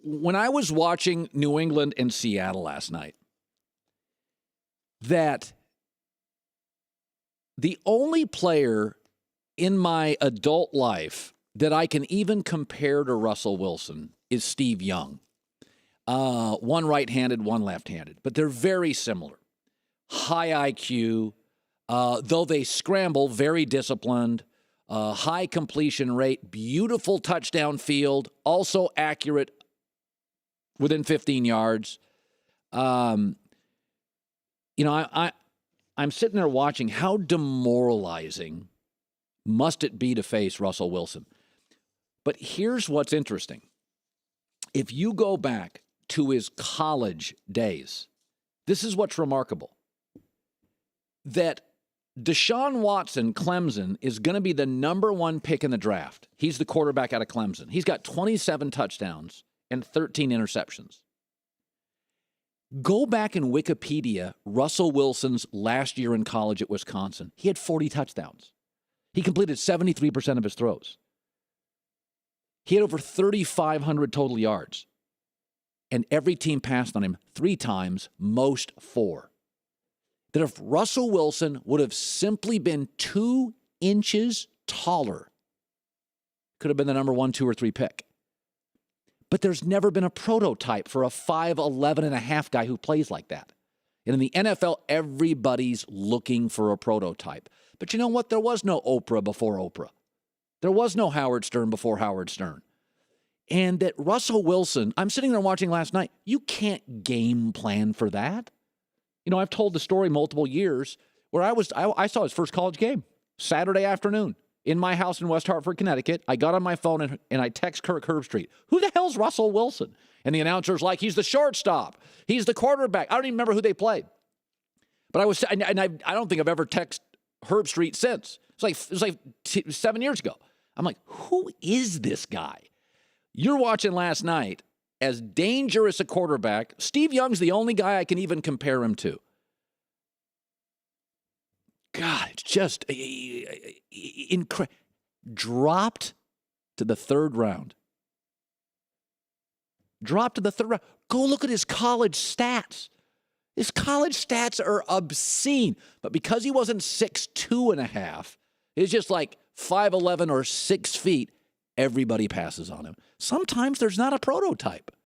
When I was watching New England and Seattle last night, that the only player in my adult life that I can even compare to Russell Wilson is Steve Young. One right-handed, one left-handed, but they're very similar. High IQ, though they scramble, very disciplined, high completion rate, beautiful touchdown field, also accurate within 15 yards. I'm sitting there watching how demoralizing must it be to face Russell Wilson. But here's what's interesting. If you go back to his college days, this is what's remarkable. That Deshaun Watson, Clemson, is going to be the number one pick in the draft. He's the quarterback out of Clemson. He's got 27 touchdowns and 13 interceptions. Go back in Wikipedia, Russell Wilson's last year in college at Wisconsin. He had 40 touchdowns. He completed 73% of his throws. He had over 3,500 total yards. And every team passed on him 3 times, most 4. That if Russell Wilson would have simply been 2 inches taller, could have been the number 1, 2, or 3 pick. But there's never been a prototype for a 5'11 and a half guy who plays like that. And in the NFL, everybody's looking for a prototype. But you know what? There was no Oprah before Oprah. There was no Howard Stern before Howard Stern. And that Russell Wilson, I'm sitting there watching last night, you can't game plan for that. You know, I've told the story multiple years where I saw his first college game, Saturday afternoon, in my house in West Hartford, Connecticut. I got on my phone and I text Kirk Herbstreit, who the hell's Russell Wilson? And the announcer's like, he's the shortstop. He's the quarterback. I don't even remember who they played. But I don't think I've ever texted Herbstreit since. It was like 7 years ago. I'm like, who is this guy? You're watching last night as dangerous a quarterback. Steve Young's the only guy I can even compare him to. God, it's just incredible. Dropped to the third round. Dropped to the third round. Go look at his college stats. His college stats are obscene. But because he wasn't 6'2 and a half, it's just like 5'11 or 6 feet, everybody passes on him. Sometimes there's not a prototype.